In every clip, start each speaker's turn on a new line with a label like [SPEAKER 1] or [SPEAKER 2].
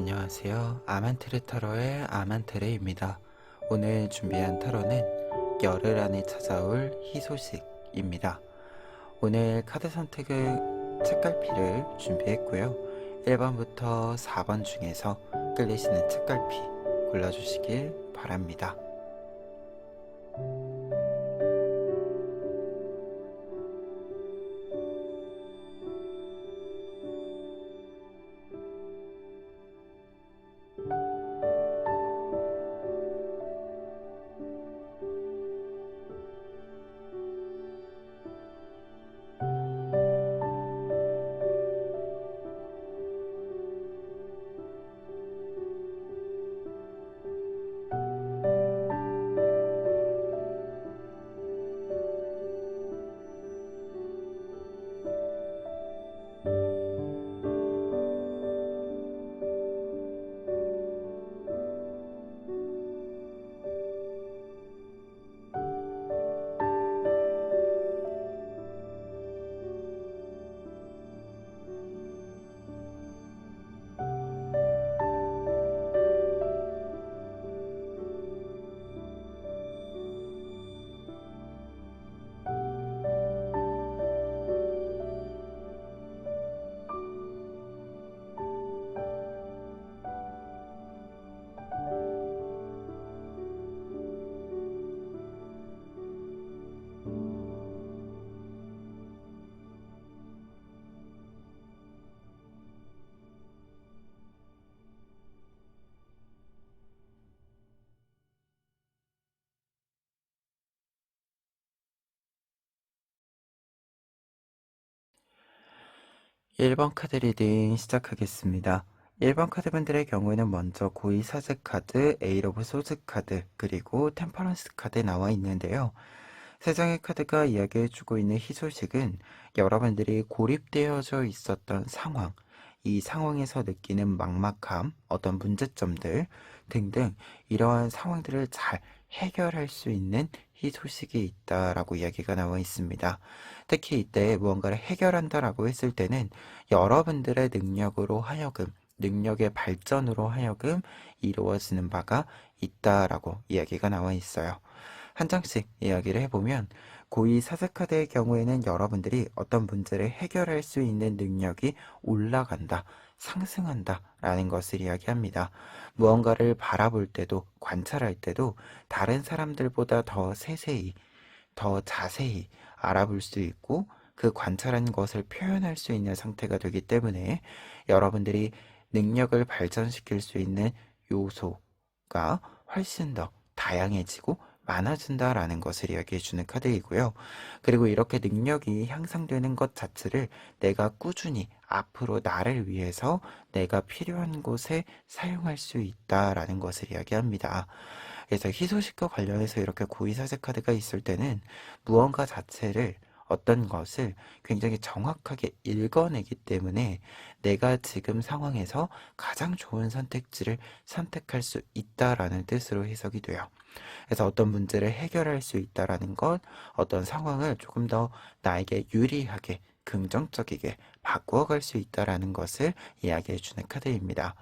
[SPEAKER 1] 안녕하세요. 아만테르 타로의 아만테르입니다. 오늘 준비한 타로는 열흘 안에 찾아올 희소식입니다. 오늘 카드 선택을 책갈피를 준비했고요. 1번부터 4번 중에서 끌리시는 책갈피 골라주시길 바랍니다. (1번) 카드 리딩 시작하겠습니다. 1번 카드분들의 경우에는 먼저 고의 사제 카드, 에잇 오브 소드 카드, 그리고 템퍼런스 카드 나와 있는데요. 세 장의 카드가 이야기해주고 있는 희소식은 여러분들이 고립되어져 있었던 상황, 이 상황에서 느끼는 막막함, 어떤 문제점들 등등 이러한 상황들을 잘 해결할 수 있는 희소식이 있다라고 이야기가 나와 있습니다. 특히 이때 무언가를 해결한다라고 했을 때는 여러분들의 능력으로 하여금 능력의 발전으로 하여금 이루어지는 바가 있다라고 이야기가 나와 있어요. 한 장씩 이야기를 해보면 고의 사제카드의 경우에는 여러분들이 어떤 문제를 해결할 수 있는 능력이 올라간다, 상승한다 라는 것을 이야기합니다. 무언가를 바라볼 때도 관찰할 때도 다른 사람들보다 더 세세히, 더 자세히 알아볼 수 있고 그 관찰한 것을 표현할 수 있는 상태가 되기 때문에 여러분들이 능력을 발전시킬 수 있는 요소가 훨씬 더 다양해지고 많아진다라는 것을 이야기해주는 카드이고요. 그리고 이렇게 능력이 향상되는 것 자체를 내가 꾸준히 앞으로 나를 위해서 내가 필요한 곳에 사용할 수 있다라는 것을 이야기합니다. 그래서 희소식과 관련해서 이렇게 고의사제 카드가 있을 때는 무언가 자체를 어떤 것을 굉장히 정확하게 읽어내기 때문에 내가 지금 상황에서 가장 좋은 선택지를 선택할 수 있다라는 뜻으로 해석이 돼요. 그래서 어떤 문제를 해결할 수 있다라는 것, 어떤 상황을 조금 더 나에게 유리하게 긍정적이게 바꾸어갈 수 있다라는 것을 이야기해주는 카드입니다.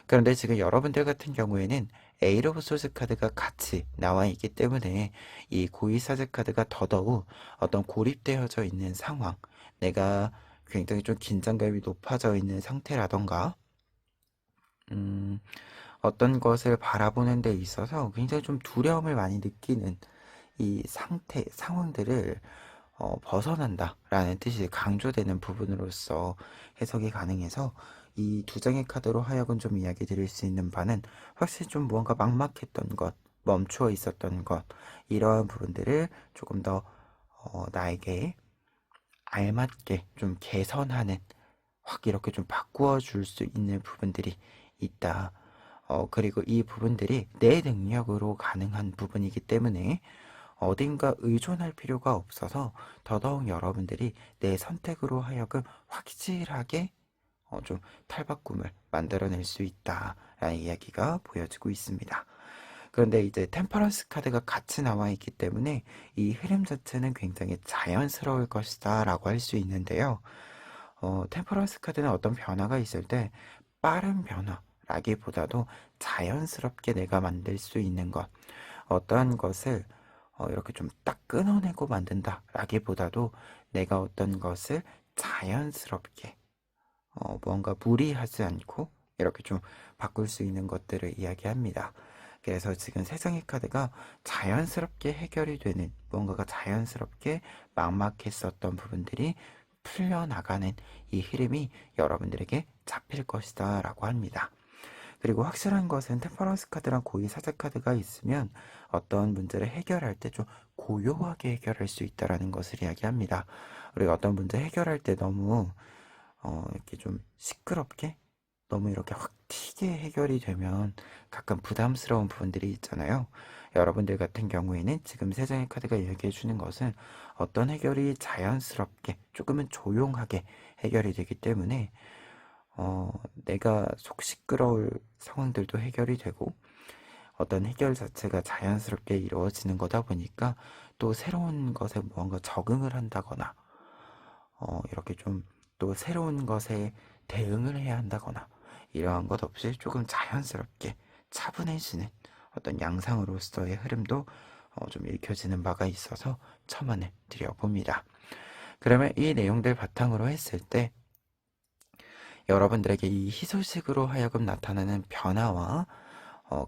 [SPEAKER 1] 그런데 지금 여러분들 같은 경우에는 에잇 오브 소스 카드가 같이 나와 있기 때문에 이 고의사제 카드가 더더욱 어떤 고립되어져 있는 상황, 내가 굉장히 좀 긴장감이 높아져 있는 상태라던가 어떤 것을 바라보는 데 있어서 굉장히 좀 두려움을 많이 느끼는 이 상태, 상황들을 벗어난다라는 뜻이 강조되는 부분으로서 해석이 가능해서 이 두 장의 카드로 하여금 좀 이야기 드릴 수 있는 바는 확실히 좀 무언가 막막했던 것, 멈추어 있었던 것, 이러한 부분들을 조금 더 나에게 알맞게 좀 개선하는, 확 이렇게 좀 바꾸어 줄 수 있는 부분들이 있다. 그리고 이 부분들이 내 능력으로 가능한 부분이기 때문에 어딘가 의존할 필요가 없어서 더더욱 여러분들이 내 선택으로 하여금 확실하게 좀 탈바꿈을 만들어낼 수 있다라는 이야기가 보여지고 있습니다. 그런데 이제 템퍼런스 카드가 같이 나와 있기 때문에 이 흐름 자체는 굉장히 자연스러울 것이다 라고 할 수 있는데요. 템퍼런스 카드는 어떤 변화가 있을 때 빠른 변화 라기보다도 자연스럽게 내가 만들 수 있는 것, 어떠한 것을 이렇게 좀 딱 끊어내고 만든다 라기보다도 내가 어떤 것을 자연스럽게 무언가 무리하지 않고 이렇게 좀 바꿀 수 있는 것들을 이야기합니다. 그래서 지금 세 장의 카드가 자연스럽게 해결이 되는, 무언가가 자연스럽게 막막했었던 부분들이 풀려나가는 이 흐름이 여러분들에게 잡힐 것이다 라고 합니다. 그리고 확실한 것은 템퍼런스 카드랑 고의 사제 카드가 있으면 어떤 문제를 해결할 때 좀 고요하게 해결할 수 있다라는 것을 이야기합니다. 우리가 어떤 문제 해결할 때 너무 이렇게 좀 시끄럽게 너무 이렇게 확 튀게 해결이 되면 가끔 부담스러운 부분들이 있잖아요. 여러분들 같은 경우에는 지금 세 장의 카드가 이야기해 주는 것은 어떤 해결이 자연스럽게 조금은 조용하게 해결이 되기 때문에 내가 속 시끄러울 상황들도 해결이 되고 어떤 해결 자체가 자연스럽게 이루어지는 거다 보니까 또 새로운 것에 무언가 적응을 한다거나 이렇게 좀 또 새로운 것에 대응을 해야 한다거나 이러한 것 없이 조금 자연스럽게 차분해지는 어떤 양상으로서의 흐름도 좀 읽혀지는 바가 있어서 첨언을 드려봅니다. 그러면 이 내용들 바탕으로 했을 때 여러분들에게 이 희소식으로 하여금 나타나는 변화와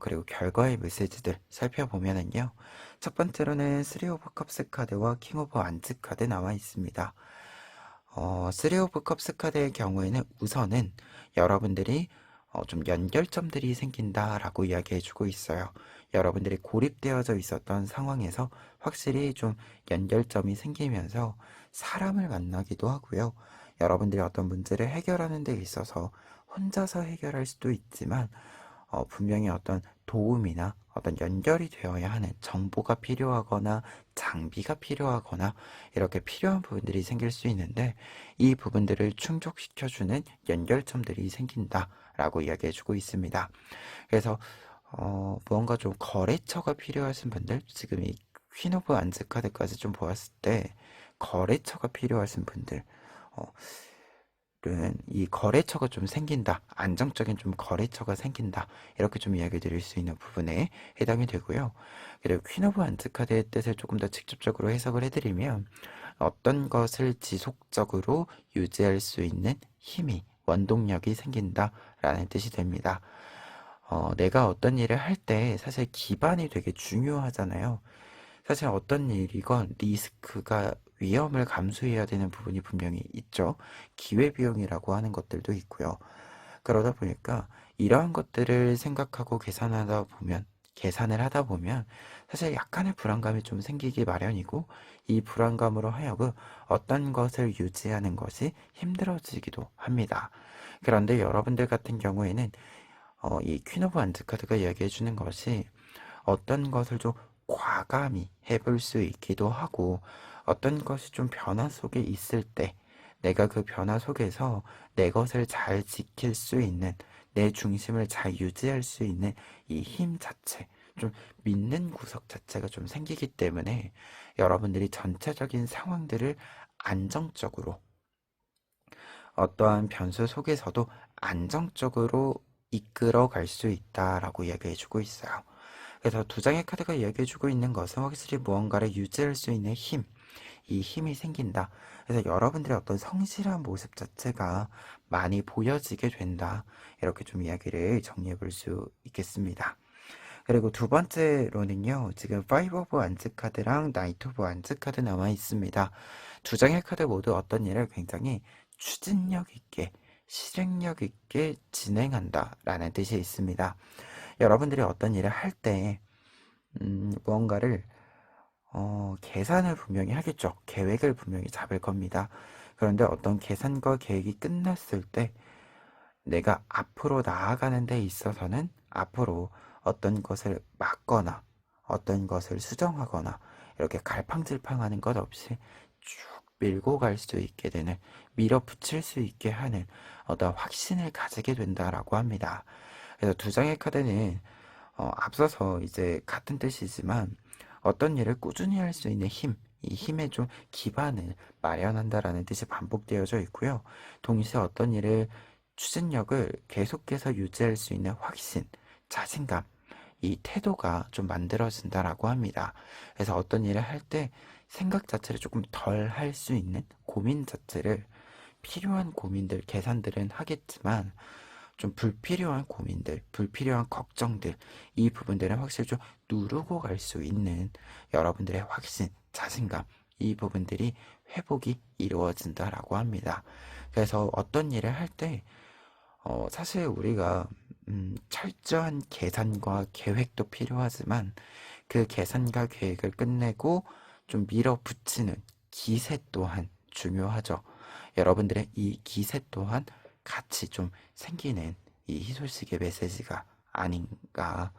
[SPEAKER 1] 그리고 결과의 메시지들 살펴보면은요. 첫 번째로는 3 오브 컵스 카드와 킹 오브 완즈 카드 나와 있습니다. 3 오브 컵스 카드의 경우에는 우선은 여러분들이 좀 연결점들이 생긴다라고 이야기해주고 있어요. 여러분들이 고립되어져 있었던 상황에서 확실히 좀 연결점이 생기면서 사람을 만나기도 하고요. 여러분들이 어떤 문제를 해결하는 데 있어서 혼자서 해결할 수도 있지만 분명히 어떤 도움이나 어떤 연결이 되어야 하는 정보가 필요하거나 장비가 필요하거나 이렇게 필요한 부분들이 생길 수 있는데 이 부분들을 충족시켜주는 연결점들이 생긴다라고 이야기해주고 있습니다. 그래서 무언가 좀 거래처가 필요하신 분들, 지금 이 퀸 오브 안즈 카드까지 좀 보았을 때 거래처가 필요하신 분들 이 거래처가 좀 생긴다, 안정적인 좀 거래처가 생긴다, 이렇게 좀 이야기 드릴 수 있는 부분에 해당이 되고요. 그리고 퀸 오브 안트 카드의 뜻을 조금 더 직접적으로 해석을 해드리면 어떤 것을 지속적으로 유지할 수 있는 힘이, 원동력이 생긴다라는 뜻이 됩니다. 내가 어떤 일을 할 때 사실 기반이 되게 중요하잖아요. 사실 어떤 일이건 리스크가 위험을 감수해야 되는 부분이 분명히 있죠. 기회비용이라고 하는 것들도 있고요. 그러다 보니까 이러한 것들을 생각하고 계산을 하다 보면 사실 약간의 불안감이 좀 생기기 마련이고 이 불안감으로 하여금 어떤 것을 유지하는 것이 힘들어지기도 합니다. 그런데 여러분들 같은 경우에는 이 퀸 오브 안드 카드가 이야기해 주는 것이 어떤 것을 좀 과감히 해볼 수 있기도 하고 어떤 것이 좀 변화 속에 있을 때 내가 그 변화 속에서 내 것을 잘 지킬 수 있는 내 중심을 잘 유지할 수 있는 이 힘 자체 좀 믿는 구석 자체가 좀 생기기 때문에 여러분들이 전체적인 상황들을 안정적으로 어떠한 변수 속에서도 안정적으로 이끌어 갈 수 있다라고 이야기해주고 있어요. 그래서 두 장의 카드가 이야기해주고 있는 것은 확실히 무언가를 유지할 수 있는 힘, 이 힘이 생긴다. 그래서 여러분들의 어떤 성실한 모습 자체가 많이 보여지게 된다. 이렇게 좀 이야기를 정리해 볼 수 있겠습니다. 그리고 두 번째로는요, 지금 5 오브 완즈 카드랑 나이트 오브 완즈 카드 나와 있습니다. 두 장의 카드 모두 어떤 일을 굉장히 추진력 있게, 실행력 있게 진행한다라는 뜻이 있습니다. 여러분들이 어떤 일을 할 때, 무언가를, 계산을 분명히 하겠죠. 계획을 분명히 잡을 겁니다. 그런데 어떤 계산과 계획이 끝났을 때, 내가 앞으로 나아가는 데 있어서는 앞으로 어떤 것을 막거나 어떤 것을 수정하거나 이렇게 갈팡질팡하는 것 없이 쭉 밀고 갈 수 있게 되는, 밀어붙일 수 있게 하는 어떤 확신을 가지게 된다라고 합니다. 그래서 두 장의 카드는 앞서서 이제 같은 뜻이지만 어떤 일을 꾸준히 할 수 있는 힘, 이 힘의 좀 기반을 마련한다라는 뜻이 반복되어져 있고요. 동시에 어떤 일을 추진력을 계속해서 유지할 수 있는 확신, 자신감, 이 태도가 좀 만들어진다라고 합니다. 그래서 어떤 일을 할 때 생각 자체를 조금 덜 할 수 있는 고민 자체를 필요한 고민들, 계산들은 하겠지만 좀 불필요한 고민들, 불필요한 걱정들, 이 부분들은 확실히 좀 누르고 갈 수 있는 여러분들의 확신, 자신감, 이 부분들이 회복이 이루어진다라고 합니다. 그래서 어떤 일을 할 때, 사실 우리가, 철저한 계산과 계획도 필요하지만 그 계산과 계획을 끝내고 좀 밀어붙이는 기세 또한 중요하죠. 여러분들의 이 기세 또한 같이 좀 생기는 이 희소식의 메시지가 아닌가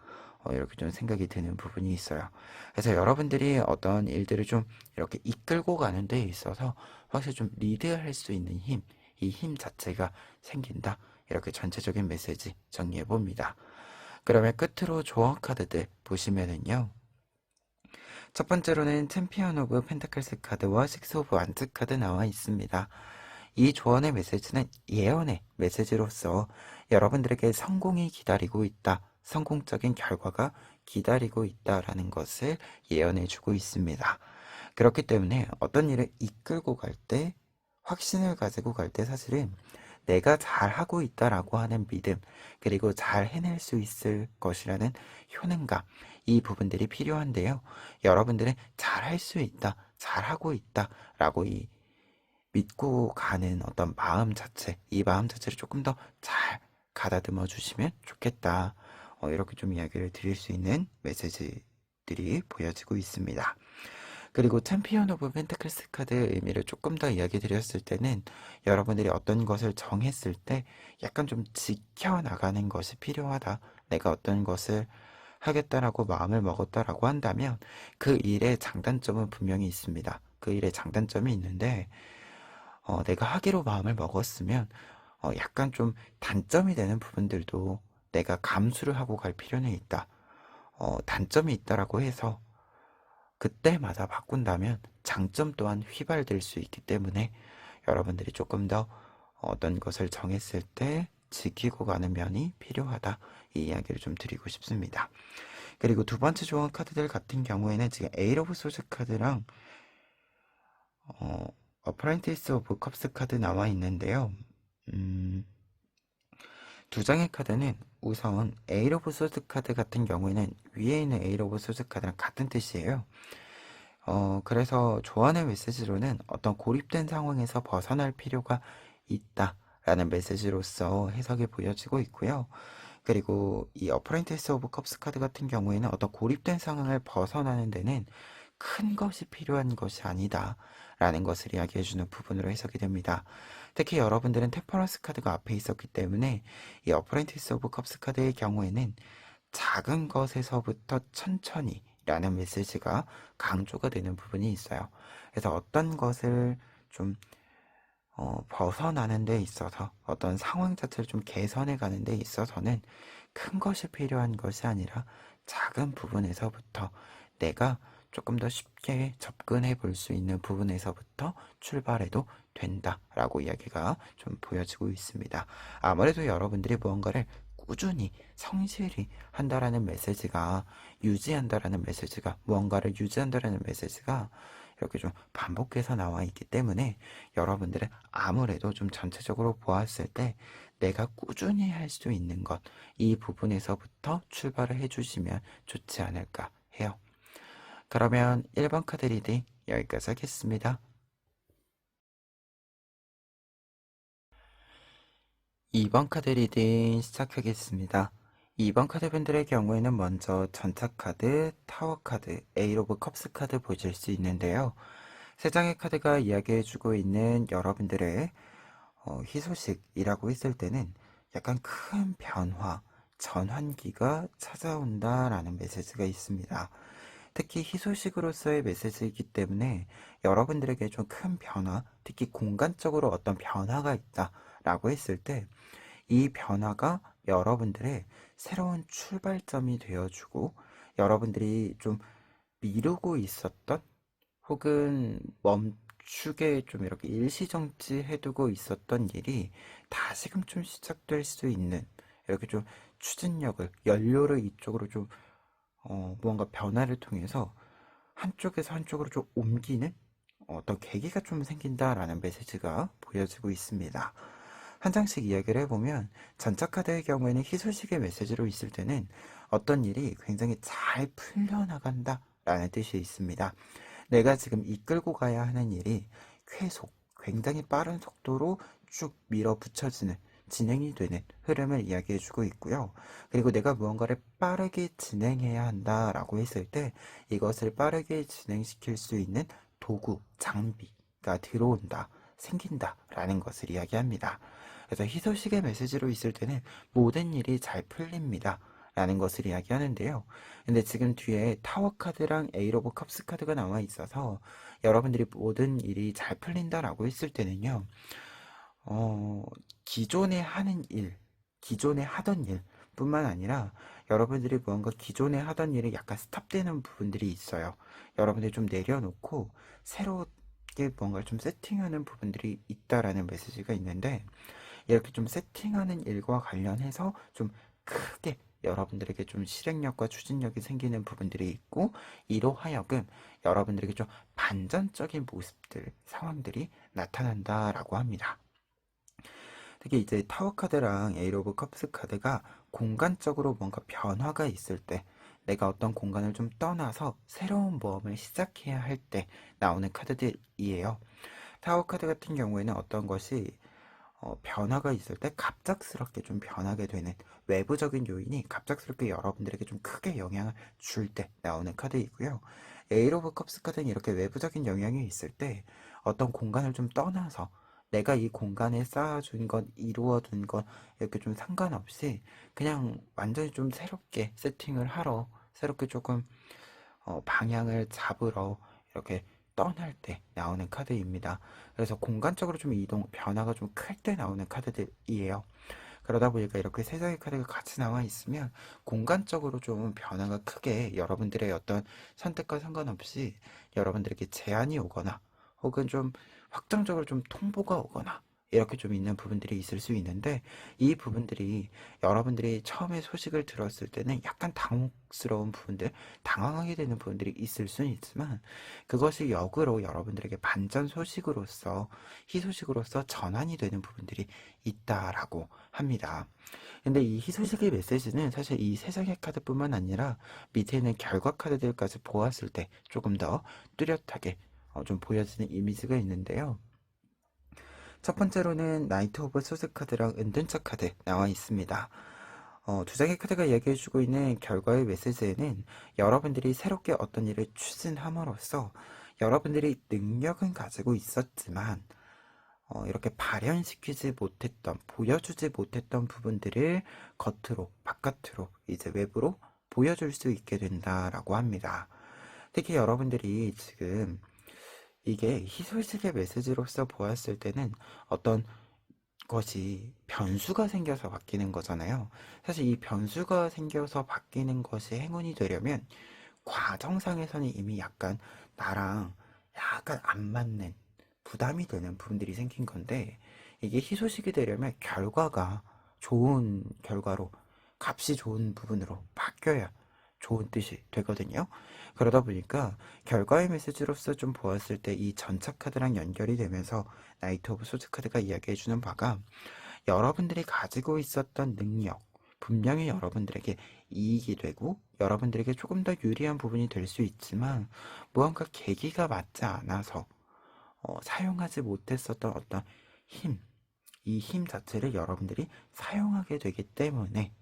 [SPEAKER 1] 이렇게 좀 생각이 드는 부분이 있어요. 그래서 여러분들이 어떤 일들을 좀 이렇게 이끌고 가는 데 있어서 확실히 좀 리드할 수 있는 힘, 이 힘 자체가 생긴다. 이렇게 전체적인 메시지 정리해 봅니다. 그러면 끝으로 조언 카드들 보시면은요. 첫 번째로는 챔피언 오브 펜타클스 카드와 식스 오브 완즈 카드 나와 있습니다. 이 조언의 메시지는 예언의 메시지로서 여러분들에게 성공이 기다리고 있다. 성공적인 결과가 기다리고 있다라는 것을 예언해 주고 있습니다. 그렇기 때문에 어떤 일을 이끌고 갈 때, 확신을 가지고 갈 때 사실은 내가 잘하고 있다라고 하는 믿음, 그리고 잘 해낼 수 있을 것이라는 효능감, 이 부분들이 필요한데요. 여러분들은 잘할 수 있다, 잘하고 있다라고 이 믿고 가는 어떤 마음 자체, 이 마음 자체를 조금 더 잘 가다듬어 주시면 좋겠다. 이렇게 좀 이야기를 드릴 수 있는 메시지들이 보여지고 있습니다. 그리고 챔피언 오브 펜타클스 카드의 의미를 조금 더 이야기 드렸을 때는 여러분들이 어떤 것을 정했을 때 약간 좀 지켜나가는 것이 필요하다. 내가 어떤 것을 하겠다라고 마음을 먹었다라고 한다면 그 일의 장단점은 분명히 있습니다. 그 일의 장단점이 있는데 내가 하기로 마음을 먹었으면 약간 좀 단점이 되는 부분들도 내가 감수를 하고 갈 필요는 있다. 단점이 있다라고 해서 그때마다 바꾼다면 장점 또한 휘발될 수 있기 때문에 여러분들이 조금 더 어떤 것을 정했을 때 지키고 가는 면이 필요하다. 이 이야기를 좀 드리고 싶습니다. 그리고 두 번째 조언 카드들 같은 경우에는 지금 에이트 오브 소스 카드랑 어프라이티스 오브 컵스 카드 나와 있는데요. 음, 두 장의 카드는 우선 에이트 오브 소스 카드 같은 경우에는 위에 있는 에이트 오브 소스 카드랑 같은 뜻이에요. 그래서 조언의 메시지로는 어떤 고립된 상황에서 벗어날 필요가 있다라는 메시지로서 해석이 보여지고 있고요. 그리고 이 어프렌티스 오브 컵스 카드 같은 경우에는 어떤 고립된 상황을 벗어나는 데는 큰 것이 필요한 것이 아니다라는 것을 이야기해주는 부분으로 해석이 됩니다. 특히 여러분들은 템퍼런스 카드가 앞에 있었기 때문에 이 어프렌티스 오브 컵스 카드의 경우에는 작은 것에서부터 천천히 라는 메시지가 강조가 되는 부분이 있어요. 그래서 어떤 것을 좀 벗어나는 데 있어서 어떤 상황 자체를 좀 개선해 가는 데 있어서는 큰 것이 필요한 것이 아니라 작은 부분에서부터 내가 조금 더 쉽게 접근해 볼 수 있는 부분에서부터 출발해도 된다라고 이야기가 좀 보여지고 있습니다. 아무래도 여러분들이 무언가를 꾸준히 성실히 한다라는 메시지가 유지한다라는 메시지가 무언가를 유지한다라는 메시지가 이렇게 좀 반복해서 나와 있기 때문에 여러분들은 아무래도 좀 전체적으로 보았을 때 내가 꾸준히 할 수 있는 것, 이 부분에서부터 출발을 해주시면 좋지 않을까 해요. 그러면 1번 카드 리딩 여기까지 하겠습니다. 2번 카드 리딩 시작하겠습니다. 2번 카드 분들의 경우에는 먼저 전차 카드, 타워 카드, 에이트 오브 컵스 카드 보실 수 있는데요. 세 장의 카드가 이야기해주고 있는 여러분들의 희소식이라고 했을 때는 약간 큰 변화, 전환기가 찾아온다라는 메시지가 있습니다. 특히 희소식으로서의 메시지이기 때문에 여러분들에게 좀 큰 변화, 특히 공간적으로 어떤 변화가 있다라고 했을 때 이 변화가 여러분들의 새로운 출발점이 되어주고 여러분들이 좀 미루고 있었던 혹은 멈추게 좀 이렇게 일시정지 해두고 있었던 일이 다시금 좀 시작될 수 있는 이렇게 좀 추진력을, 연료를 이쪽으로 좀 무언가 변화를 통해서 한쪽에서 한쪽으로 좀 옮기는 어떤 계기가 좀 생긴다라는 메시지가 보여지고 있습니다. 한 장씩 이야기를 해보면 전차 카드의 경우에는 희소식의 메시지로 있을 때는 어떤 일이 굉장히 잘 풀려나간다 라는 뜻이 있습니다. 내가 지금 이끌고 가야 하는 일이 쾌속, 굉장히 빠른 속도로 쭉 밀어붙여지는, 진행이 되는 흐름을 이야기해주고 있고요. 그리고 내가 무언가를 빠르게 진행해야 한다라고 했을 때 이것을 빠르게 진행시킬 수 있는 도구, 장비가 들어온다, 생긴다라는 것을 이야기합니다. 그래서 희소식의 메시지로 있을 때는 모든 일이 잘 풀립니다. 라는 것을 이야기하는데요. 근데 지금 뒤에 타워 카드랑 에이로 오브 컵스 카드가 나와 있어서 여러분들이 모든 일이 잘 풀린다라고 했을 때는요. 어, 기존에 하는 일, 기존에 하던 일 뿐만 아니라 여러분들이 무언가 기존에 하던 일이 약간 스탑되는 부분들이 있어요. 여러분들이 좀 내려놓고 새롭게 뭔가를 좀 세팅하는 부분들이 있다라는 메시지가 있는데 이렇게 좀 세팅하는 일과 관련해서 좀 크게 여러분들에게 좀 실행력과 추진력이 생기는 부분들이 있고 이로 하여금 여러분들에게 좀 반전적인 모습들, 상황들이 나타난다라고 합니다. 특히 이제 타워 카드랑 에이 오브 컵스 카드가 공간적으로 뭔가 변화가 있을 때 내가 어떤 공간을 좀 떠나서 새로운 모험을 시작해야 할 때 나오는 카드들이에요. 타워 카드 같은 경우에는 어떤 것이 변화가 있을 때 갑작스럽게 좀 변하게 되는 외부적인 요인이 갑작스럽게 여러분들에게 좀 크게 영향을 줄 때 나오는 카드이고요. 에이 오브 컵스 카드는 이렇게 외부적인 영향이 있을 때 어떤 공간을 좀 떠나서 내가 이 공간에 쌓아준 것, 이루어둔 것 이렇게 좀 상관없이 그냥 완전히 좀 새롭게 세팅을 하러 새롭게 조금 방향을 잡으러 이렇게 떠날 때 나오는 카드입니다. 그래서 공간적으로 좀 이동, 변화가 좀 클 때 나오는 카드들이에요. 그러다 보니까 이렇게 세 장의 카드가 같이 나와 있으면 공간적으로 좀 변화가 크게 여러분들의 어떤 선택과 상관없이 여러분들에게 제한이 오거나 혹은 좀 확정적으로 좀 통보가 오거나 이렇게 좀 있는 부분들이 있을 수 있는데 이 부분들이 여러분들이 처음에 소식을 들었을 때는 약간 당혹스러운 부분들, 당황하게 되는 부분들이 있을 수는 있지만 그것이 역으로 여러분들에게 반전 소식으로서 희소식으로서 전환이 되는 부분들이 있다라고 합니다. 근데 이 희소식의 메시지는 사실 이 세 장의 카드뿐만 아니라 밑에 있는 결과 카드들까지 보았을 때 조금 더 뚜렷하게 좀 보여지는 이미지가 있는데요. 첫 번째로는 나이트 오브 소스 카드랑 은둔자 카드 나와 있습니다. 두 장의 카드가 이야기해주고 있는 결과의 메시지에는 여러분들이 새롭게 어떤 일을 추진함으로써 여러분들이 능력은 가지고 있었지만 이렇게 발현시키지 못했던, 보여주지 못했던 부분들을 겉으로, 바깥으로, 이제 외부로 보여줄 수 있게 된다라고 합니다. 특히 여러분들이 지금 이게 희소식의 메시지로서 보았을 때는 어떤 것이 변수가 생겨서 바뀌는 거잖아요. 사실 이 변수가 생겨서 바뀌는 것이 행운이 되려면 과정상에서는 이미 약간 나랑 약간 안 맞는 부담이 되는 부분들이 생긴 건데 이게 희소식이 되려면 결과가 좋은 결과로 값이 좋은 부분으로 바뀌어야 좋은 뜻이 되거든요. 그러다 보니까 결과의 메시지로서 좀 보았을 때 이 전차 카드랑 연결이 되면서 나이트 오브 소드 카드가 이야기해주는 바가 여러분들이 가지고 있었던 능력, 분명히 여러분들에게 이익이 되고 여러분들에게 조금 더 유리한 부분이 될 수 있지만 무언가 계기가 맞지 않아서 사용하지 못했었던 어떤 힘, 이 힘 자체를 여러분들이 사용하게 되기 때문에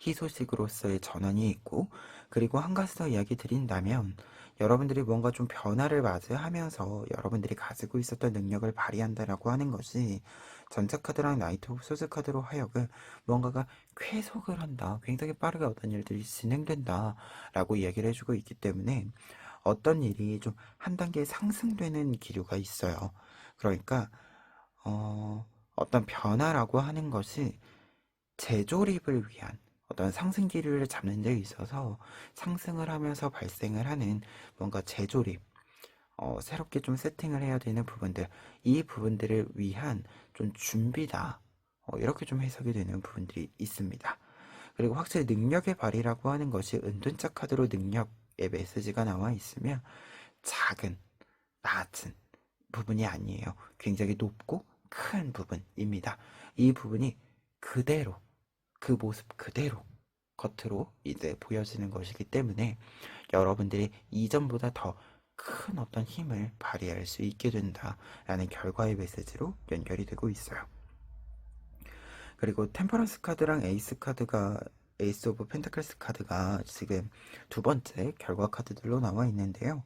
[SPEAKER 1] 희소식으로서의 전환이 있고 그리고 한 가지 더 이야기 드린다면 여러분들이 뭔가 좀 변화를 맞이하면서 여러분들이 가지고 있었던 능력을 발휘한다라고 하는 것이 전차 카드랑 나이트 오브 소드 카드로 하여금 뭔가가 쾌속을 한다. 굉장히 빠르게 어떤 일들이 진행된다. 라고 이야기를 해주고 있기 때문에 어떤 일이 좀 한 단계 상승되는 기류가 있어요. 그러니까 어떤 변화라고 하는 것이 재조립을 위한 어떤 상승 기류를 잡는 데 있어서 상승을 하면서 발생을 하는 뭔가 재조립. 새롭게 좀 세팅을 해야 되는 부분들, 이 부분들을 위한 좀 준비다. 이렇게 좀 해석이 되는 부분들이 있습니다. 그리고 확실히 능력의 발휘라고 하는 것이 은둔자 카드로 능력의 메시지가 나와 있으면 작은, 낮은 부분이 아니에요. 굉장히 높고 큰 부분입니다. 이 부분이 그대로, 그 모습 그대로 겉으로 이제 보여지는 것이기 때문에 여러분들이 이전보다 더 큰 어떤 힘을 발휘할 수 있게 된다라는 결과의 메시지로 연결이 되고 있어요. 그리고 템퍼런스 카드랑 에이스 오브 펜타클스 카드가 지금 두 번째 결과 카드들로 나와 있는데요.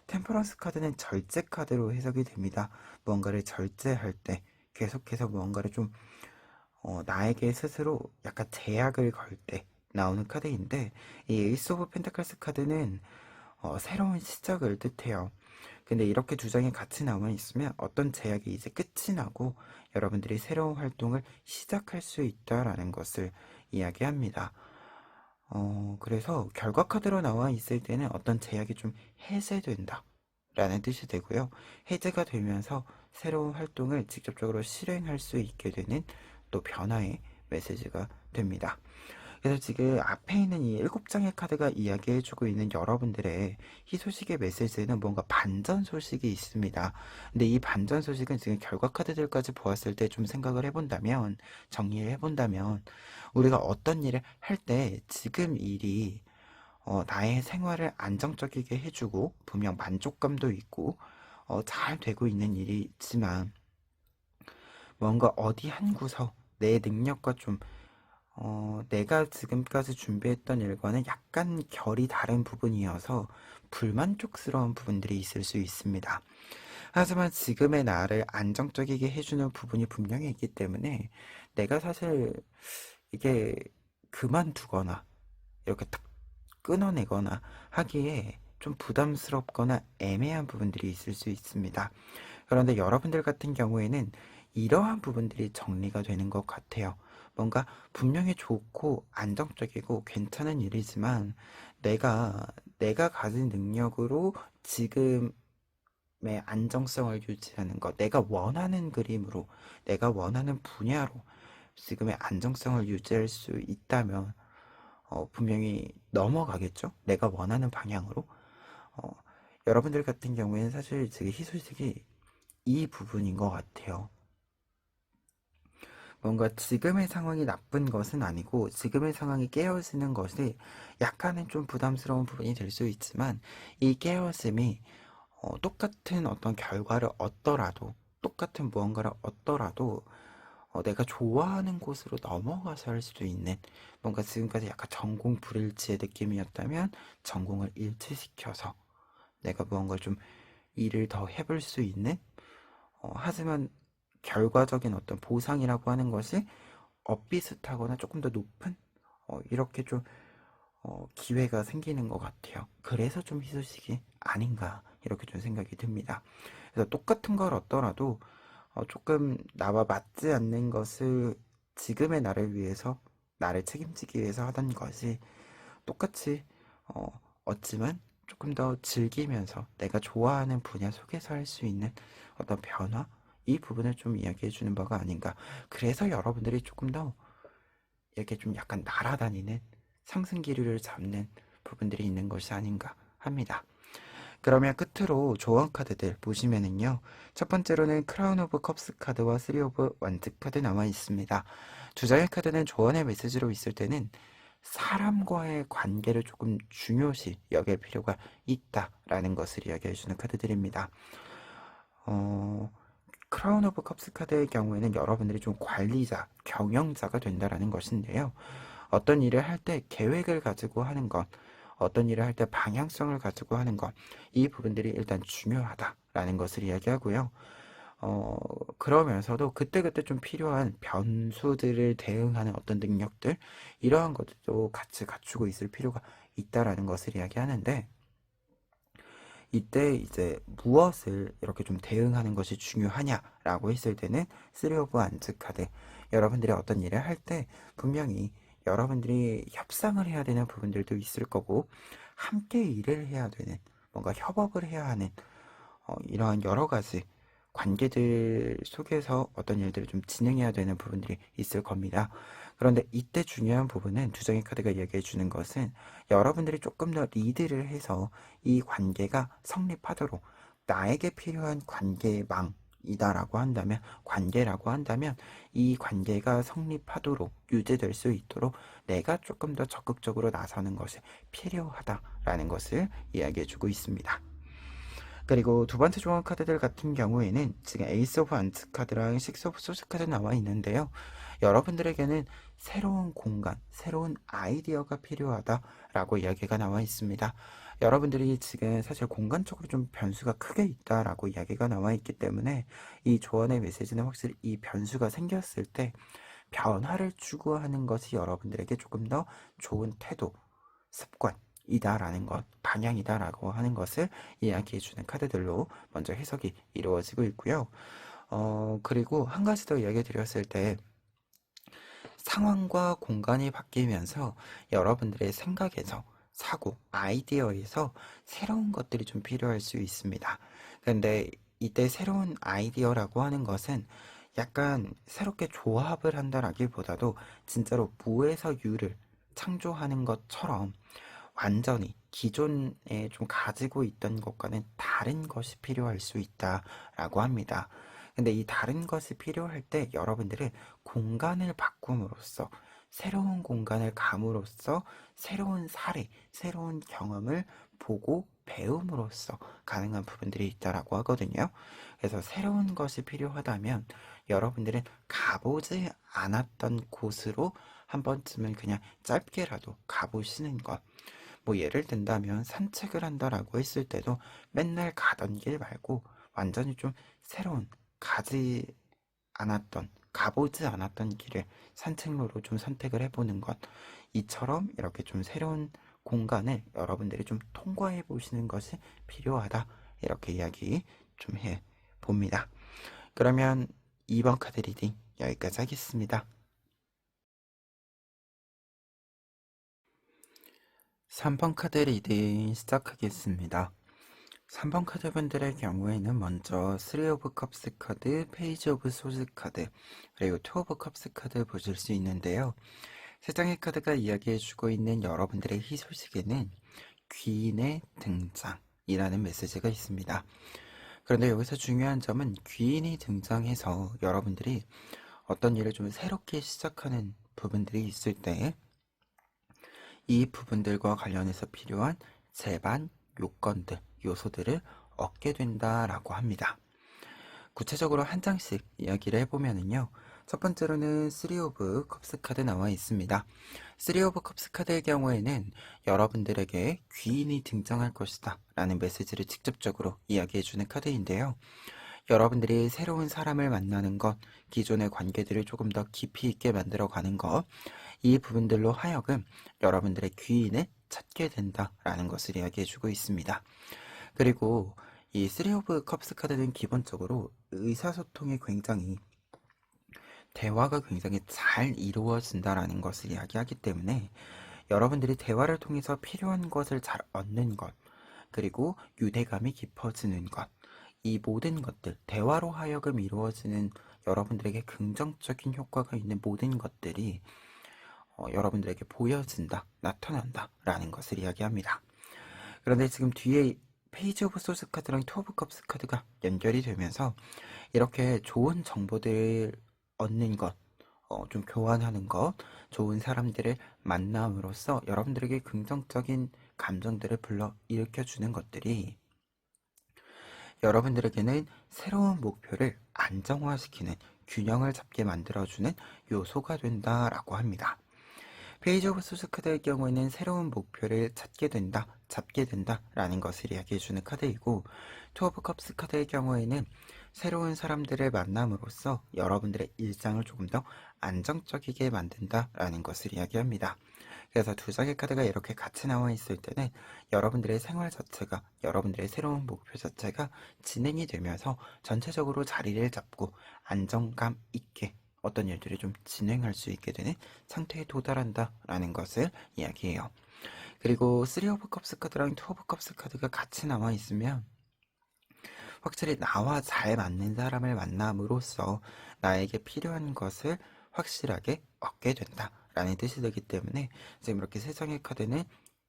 [SPEAKER 1] 템퍼런스 카드는 절제 카드로 해석이 됩니다. 무언가를 절제할 때 계속해서 무언가를 좀 나에게 스스로 약간 제약을 걸 때 나오는 카드인데, 이 에이스 오브 펜타클스 카드는 새로운 시작을 뜻해요. 근데 이렇게 두 장이 같이 나와 있으면 어떤 제약이 이제 끝이 나고 여러분들이 새로운 활동을 시작할 수 있다라는 것을 이야기합니다. 그래서 결과 카드로 나와 있을 때는 어떤 제약이 좀 해제된다 라는 뜻이 되고요. 해제가 되면서 새로운 활동을 직접적으로 실행할 수 있게 되는 또 변화의 메시지가 됩니다. 그래서 지금 앞에 있는 이 7장의 카드가 이야기해주고 있는 여러분들의 희소식의 메시지에는 뭔가 반전 소식이 있습니다. 근데 이 반전 소식은 지금 결과 카드들까지 보았을 때 좀 생각을 해본다면, 정리를 해본다면, 우리가 어떤 일을 할 때 지금 일이 나의 생활을 안정적이게 해주고 분명 만족감도 있고 잘 되고 있는 일이지만, 뭔가 어디 한 구석 내 능력과 좀 내가 지금까지 준비했던 일과는 약간 결이 다른 부분이어서 불만족스러운 부분들이 있을 수 있습니다. 하지만 지금의 나를 안정적이게 해주는 부분이 분명히 있기 때문에 내가 사실 이게 그만두거나 이렇게 탁 끊어내거나 하기에 좀 부담스럽거나 애매한 부분들이 있을 수 있습니다. 그런데 여러분들 같은 경우에는 이러한 부분들이 정리가 되는 것 같아요. 뭔가 분명히 좋고 안정적이고 괜찮은 일이지만 내가 가진 능력으로 지금의 안정성을 유지하는 것, 내가 원하는 그림으로, 내가 원하는 분야로 지금의 안정성을 유지할 수 있다면 분명히 넘어가겠죠? 내가 원하는 방향으로. 어, 여러분들 같은 경우에는 사실 지금 희소식이 이 부분인 것 같아요. 뭔가 지금의 상황이 나쁜 것은 아니고 지금의 상황이 깨어지는 것이 약간은 좀 부담스러운 부분이 될 수 있지만, 이 깨어짐이 똑같은 어떤 결과를 얻더라도, 똑같은 무언가를 얻더라도 내가 좋아하는 곳으로 넘어가서 할 수도 있는, 뭔가 지금까지 약간 전공 불일치의 느낌이었다면 전공을 일치시켜서 내가 무언가 좀 일을 더 해볼 수 있는, 하지만 결과적인 어떤 보상이라고 하는 것이 엇비슷하거나 조금 더 높은 이렇게 좀 기회가 생기는 것 같아요. 그래서 좀 희소식이 아닌가 이렇게 좀 생각이 듭니다. 그래서 똑같은 걸 얻더라도 조금 나와 맞지 않는 것을 지금의 나를 위해서, 나를 책임지기 위해서 하던 것이 똑같이 얻지만 조금 더 즐기면서 내가 좋아하는 분야 속에서 할 수 있는 어떤 변화, 이 부분을 좀 이야기해 주는 바가 아닌가. 그래서 여러분들이 조금 더 이렇게 좀 약간 날아다니는, 상승 기류를 잡는 부분들이 있는 것이 아닌가 합니다. 그러면 끝으로 조언 카드들 보시면은요, 첫 번째로는 크라운 오브 컵스 카드와 쓰리 오브 완즈 카드 나와 있습니다. 두 장의 카드는 조언의 메시지로 있을 때는 사람과의 관계를 조금 중요시 여길 필요가 있다라는 것을 이야기해주는 카드들입니다. 크라운 오브 컵스 카드의 경우에는 여러분들이 좀 관리자, 경영자가 된다라는 것인데요. 어떤 일을 할 때 계획을 가지고 하는 것, 어떤 일을 할 때 방향성을 가지고 하는 것, 이 부분들이 일단 중요하다라는 것을 이야기하고요. 그러면서도 그때그때 좀 필요한 변수들을 대응하는 어떤 능력들, 이러한 것들도 같이 갖추고 있을 필요가 있다라는 것을 이야기하는데, 이때 이제 무엇을 이렇게 좀 대응하는 것이 중요하냐라고 했을 때는 쓰리 오브 안즈 카드, 여러분들이 어떤 일을 할 때 분명히 여러분들이 협상을 해야 되는 부분들도 있을 거고 함께 일을 해야 되는, 뭔가 협업을 해야 하는 이러한 여러 가지 관계들 속에서 어떤 일들을 좀 진행해야 되는 부분들이 있을 겁니다. 그런데 이때 중요한 부분은 두 장의 카드가 이야기해 주는 것은 여러분들이 조금 더 리드를 해서 이 관계가 성립하도록 나에게 필요한 관계망이다라고 한다면, 관계라고 한다면 이 관계가 성립하도록 유지될 수 있도록 내가 조금 더 적극적으로 나서는 것이 필요하다라는 것을 이야기해 주고 있습니다. 그리고 두 번째 조합 카드들 같은 경우에는 지금 에이스 오브 안츠 카드랑 식스 오브 소스 카드 나와 있는데요. 여러분들에게는 새로운 공간, 새로운 아이디어가 필요하다라고 이야기가 나와 있습니다. 여러분들이 지금 사실 공간적으로 좀 변수가 크게 있다라고 이야기가 나와 있기 때문에 이 조언의 메시지는 확실히 이 변수가 생겼을 때 변화를 추구하는 것이 여러분들에게 조금 더 좋은 태도, 습관이다라는 것, 방향이다라고 하는 것을 이야기해주는 카드들로 먼저 해석이 이루어지고 있고요. 그리고 한 가지 더 이야기 드렸을 때 상황과 공간이 바뀌면서 여러분들의 생각에서 사고, 아이디어에서 새로운 것들이 좀 필요할 수 있습니다. 근데 이때 새로운 아이디어라고 하는 것은 약간 새롭게 조합을 한다라기보다도 진짜로 무에서 유를 창조하는 것처럼 완전히 기존에 좀 가지고 있던 것과는 다른 것이 필요할 수 있다라고 합니다. 근데 이 다른 것이 필요할 때 여러분들은 공간을 바꿈으로써 새로운 공간을 감으로써 새로운 사례, 새로운 경험을 보고 배움으로써 가능한 부분들이 있다라고 하거든요. 그래서 새로운 것이 필요하다면 여러분들은 가보지 않았던 곳으로 한 번쯤은 그냥 짧게라도 가보시는 것. 뭐 예를 든다면 산책을 한다라고 했을 때도 맨날 가던 길 말고 완전히 좀 새로운 가지 않았던 가보지 않았던 길을 산책로로 좀 선택을 해보는 것 이처럼 이렇게 좀 새로운 공간을 여러분들이 좀 통과해 보시는 것이 필요하다 이렇게 이야기 좀 해 봅니다. 그러면 2번 카드 리딩 여기까지 하겠습니다. 3번 카드 리딩 시작하겠습니다. 3번 카드 분들의 경우에는 먼저 3 오브 컵스 카드, 페이지 오브 소즈 카드, 그리고 2 오브 컵스 카드 보실 수 있는데요. 세 장의 카드가 이야기해주고 있는 여러분들의 희소식에는 귀인의 등장이라는 메시지가 있습니다. 그런데 여기서 중요한 점은 귀인이 등장해서 여러분들이 어떤 일을 좀 새롭게 시작하는 부분들이 있을 때 이 부분들과 관련해서 필요한 제반 요건들, 요소들을 얻게 된다라고 합니다. 구체적으로 한 장씩 이야기를 해보면은요. 첫 번째로는 3 오브 컵스 카드 나와 있습니다. 3 오브 컵스 카드의 경우에는 여러분들에게 귀인이 등장할 것이다 라는 메시지를 직접적으로 이야기해주는 카드인데요. 여러분들이 새로운 사람을 만나는 것, 기존의 관계들을 조금 더 깊이 있게 만들어가는 것, 이 부분들로 하여금 여러분들의 귀인을 찾게 된다라는 것을 이야기해주고 있습니다. 그리고 이 3 오브 컵스 카드는 기본적으로 의사소통이 굉장히 대화가 굉장히 잘 이루어진다라는 것을 이야기하기 때문에 여러분들이 대화를 통해서 필요한 것을 잘 얻는 것, 그리고 유대감이 깊어지는 것, 이 모든 것들, 대화로 하여금 이루어지는 여러분들에게 긍정적인 효과가 있는 모든 것들이 여러분들에게 보여진다, 나타난다 라는 것을 이야기합니다. 그런데 지금 뒤에 페이지 오브 소스 카드랑 투 오브 컵스 카드가 연결이 되면서 이렇게 좋은 정보들을 얻는 것, 좀 교환하는 것, 좋은 사람들을 만남으로써 여러분들에게 긍정적인 감정들을 불러 일으켜주는 것들이 여러분들에게는 새로운 목표를 안정화시키는 균형을 잡게 만들어주는 요소가 된다라고 합니다. 페이지 오브 소스 카드의 경우에는 새로운 목표를 찾게 된다, 잡게 된다 라는 것을 이야기해주는 카드이고 투 오브 컵스 카드의 경우에는 새로운 사람들을 만남으로써 여러분들의 일상을 조금 더 안정적이게 만든다 라는 것을 이야기합니다. 그래서 두 장의 카드가 이렇게 같이 나와 있을 때는 여러분들의 생활 자체가, 여러분들의 새로운 목표 자체가 진행이 되면서 전체적으로 자리를 잡고 안정감 있게 어떤 일들을 좀 진행할 수 있게 되는 상태에 도달한다라는 것을 이야기해요. 그리고 3 오브 컵스 카드랑 2 오브 컵스 카드가 같이 나와 있으면 확실히 나와 잘 맞는 사람을 만남으로써 나에게 필요한 것을 확실하게 얻게 된다라는 뜻이 되기 때문에 지금 이렇게 세상의 카드는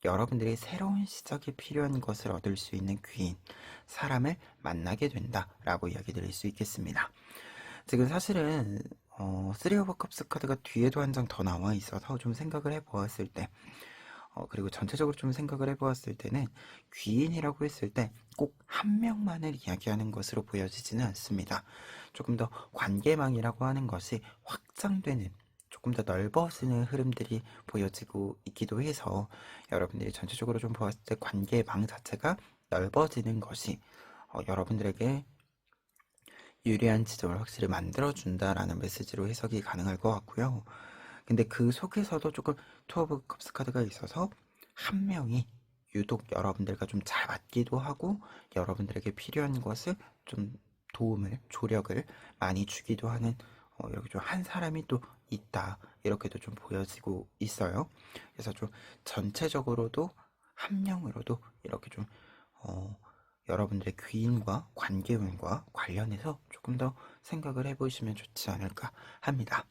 [SPEAKER 1] 여러분들이 새로운 시작이 필요한 것을 얻을 수 있는 귀인, 사람을 만나게 된다라고 이야기 드릴 수 있겠습니다. 지금 사실은 쓰리 오브 컵스 카드가 뒤에도 한 장 더 나와 있어서 좀 생각을 해보았을 때 그리고 전체적으로 좀 생각을 해보았을 때는 귀인이라고 했을 때 꼭 한 명만을 이야기하는 것으로 보여지지는 않습니다. 조금 더 관계망이라고 하는 것이 확장되는 조금 더 넓어지는 흐름들이 보여지고 있기도 해서 여러분들이 전체적으로 좀 보았을 때 관계망 자체가 넓어지는 것이 여러분들에게 유리한 지점을 확실히 만들어준다라는 메시지로 해석이 가능할 것 같고요. 근데 그 속에서도 조금 투어 오브 컵스 카드가 있어서 한 명이 유독 여러분들과 좀 잘 맞기도 하고 여러분들에게 필요한 것을 좀 도움을, 조력을 많이 주기도 하는 이렇게 좀 한 사람이 또 있다. 이렇게도 좀 보여지고 있어요. 그래서 좀 전체적으로도 한 명으로도 이렇게 좀 어, 여러분들의 귀인과 관계운과 관련해서 조금 더 생각을 해보시면 좋지 않을까 합니다.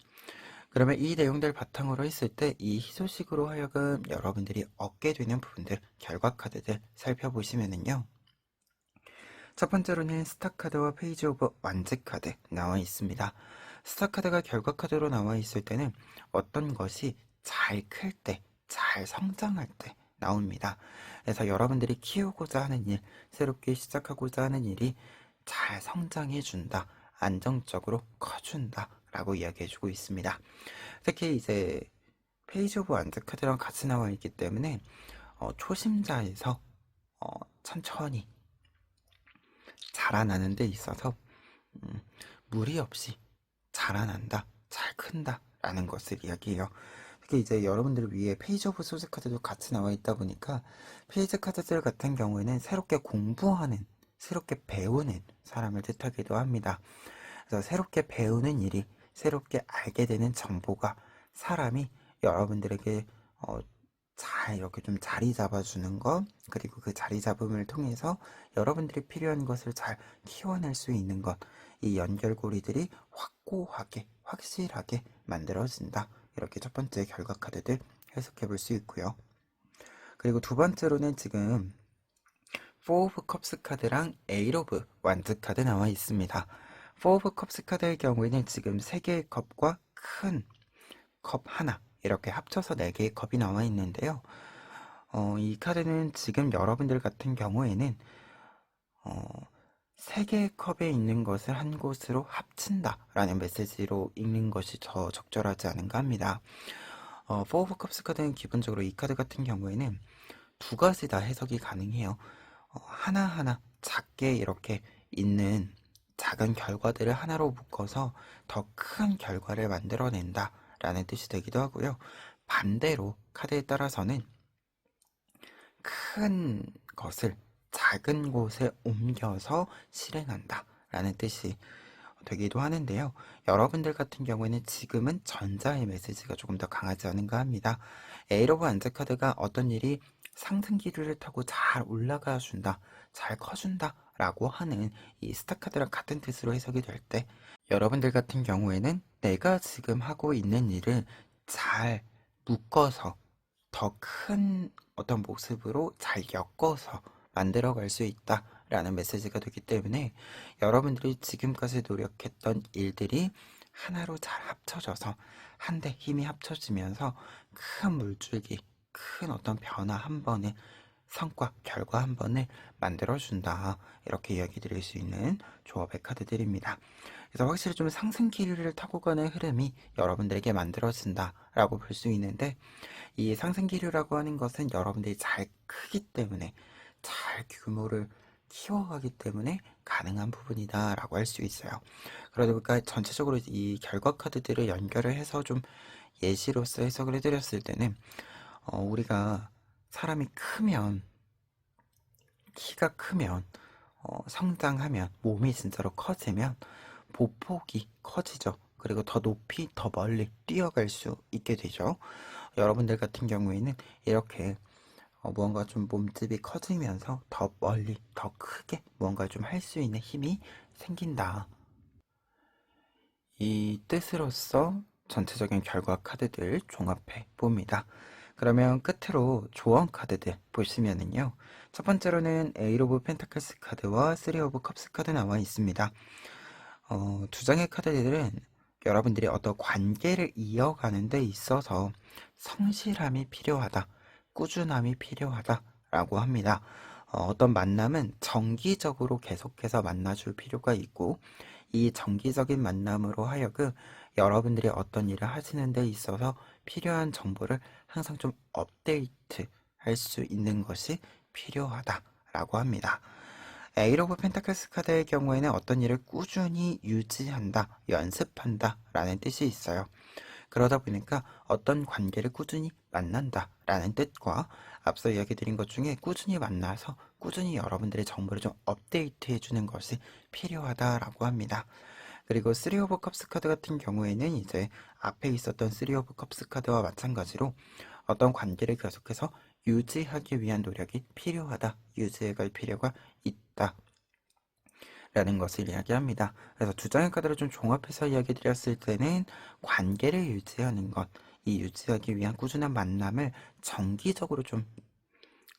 [SPEAKER 1] 그러면 이 내용들 바탕으로 했을 때 이 희소식으로 하여금 여러분들이 얻게 되는 부분들, 결과 카드들 살펴보시면은요. 첫 번째로는 스타 카드와 페이지 오브 완즈 카드 나와 있습니다. 스타 카드가 결과 카드로 나와 있을 때는 어떤 것이 잘 클 때, 잘 성장할 때 나옵니다. 그래서 여러분들이 키우고자 하는 일, 새롭게 시작하고자 하는 일이 잘 성장해 준다, 안정적으로 커준다 라고 이야기해주고 있습니다. 특히 이제 페이지 오브 완즈 카드랑 같이 나와 있기 때문에 초심자에서 천천히 자라나는 데 있어서 음, 무리 없이 자라난다, 잘 큰다 라는 것을 이야기해요. 특히 이제 여러분들 위에 페이지 오브 소스 카드도 같이 나와 있다 보니까 페이지 카드들 같은 경우에는 새롭게 공부하는, 새롭게 배우는 사람을 뜻하기도 합니다. 그래서 새롭게 배우는 일이, 새롭게 알게 되는 정보가 사람이 여러분들에게 잘 이렇게 좀 자리 잡아주는 것, 그리고 그 자리 잡음을 통해서 여러분들이 필요한 것을 잘 키워낼 수 있는 것, 이 연결고리들이 확고하게, 확실하게 만들어진다. 이렇게 첫 번째 결과 카드들 해석해 볼 수 있고요. 그리고 두 번째로는 지금 4 오브 컵스 카드랑 8 오브 완즈 카드 나와 있습니다. 4 오브 컵스 카드의 경우에는 지금 3개의 컵과 큰 컵 하나 이렇게 합쳐서 4개의 컵이 나와 있는데요. 이 카드는 지금 여러분들 같은 경우에는 3개의 컵에 있는 것을 한 곳으로 합친다 라는 메시지로 읽는 것이 더 적절하지 않은가 합니다. 4 오브 컵스 카드는 기본적으로 이 카드 같은 경우에는 두 가지 다 해석이 가능해요. 하나하나 작게 이렇게 있는 작은 결과들을 하나로 묶어서 더 큰 결과를 만들어낸다 라는 뜻이 되기도 하고요. 반대로 카드에 따라서는 큰 것을 작은 곳에 옮겨서 실행한다 라는 뜻이 되기도 하는데요. 여러분들 같은 경우에는 지금은 전자의 메시지가 조금 더 강하지 않은가 합니다. 에이러 오브 안즈 카드가 어떤 일이 상승 기류를 타고 잘 올라가 준다, 잘 커준다 라고 하는 이 스타 카드랑 같은 뜻으로 해석이 될 때 여러분들 같은 경우에는 내가 지금 하고 있는 일을 잘 묶어서 더 큰 어떤 모습으로 잘 엮어서 만들어 갈 수 있다 라는 메시지가 되기 때문에 여러분들이 지금까지 노력했던 일들이 하나로 잘 합쳐져서 한데 힘이 합쳐지면서 큰 물줄기, 큰 어떤 변화 한 번에 성과, 결과 한 번을 만들어준다. 이렇게 이야기 드릴 수 있는 조합의 카드들입니다. 그래서 확실히 좀 상승 기류를 타고 가는 흐름이 여러분들에게 만들어진다 라고 볼 수 있는데 이 상승 기류라고 하는 것은 여러분들이 잘 크기 때문에 잘 규모를 키워가기 때문에 가능한 부분이다 라고 할 수 있어요. 그러다 보니까 전체적으로 이 결과 카드들을 연결을 해서 좀 예시로서 해석을 해드렸을 때는 우리가 사람이 크면, 키가 크면, 성장하면, 몸이 진짜로 커지면 보폭이 커지죠. 그리고 더 높이, 더 멀리 뛰어갈 수 있게 되죠. 여러분들 같은 경우에는 이렇게 무언가 좀 몸집이 커지면서 더 멀리, 더 크게 무언가 좀 할 수 있는 힘이 생긴다. 이 뜻으로서 전체적인 결과 카드들 종합해 봅니다. 그러면 끝으로 조언 카드들 보시면은요. 첫 번째로는 에이 오브 펜타클스 카드와 쓰리 오브 컵스 카드 나와 있습니다. 두 장의 카드들은 여러분들이 어떤 관계를 이어가는 데 있어서 성실함이 필요하다, 꾸준함이 필요하다라고 합니다. 어떤 만남은 정기적으로 계속해서 만나줄 필요가 있고, 이 정기적인 만남으로 하여금 여러분들이 어떤 일을 하시는 데 있어서 필요한 정보를 항상 좀 업데이트 할 수 있는 것이 필요하다라고 합니다. 에이로브 펜타클스 카드의 경우에는 어떤 일을 꾸준히 유지한다, 연습한다 라는 뜻이 있어요. 그러다 보니까 어떤 관계를 꾸준히 만난다 라는 뜻과 앞서 이야기 드린 것 중에 꾸준히 만나서 꾸준히 여러분들의 정보를 좀 업데이트 해주는 것이 필요하다라고 합니다. 그리고 3 오브 컵스 카드 같은 경우에는 이제 앞에 있었던 3 오브 컵스 카드와 마찬가지로 어떤 관계를 계속해서 유지하기 위한 노력이 필요하다, 유지해갈 필요가 있다 라는 것을 이야기합니다. 그래서 두 장의 카드를 좀 종합해서 이야기 드렸을 때는 관계를 유지하는 것, 이 유지하기 위한 꾸준한 만남을 정기적으로 좀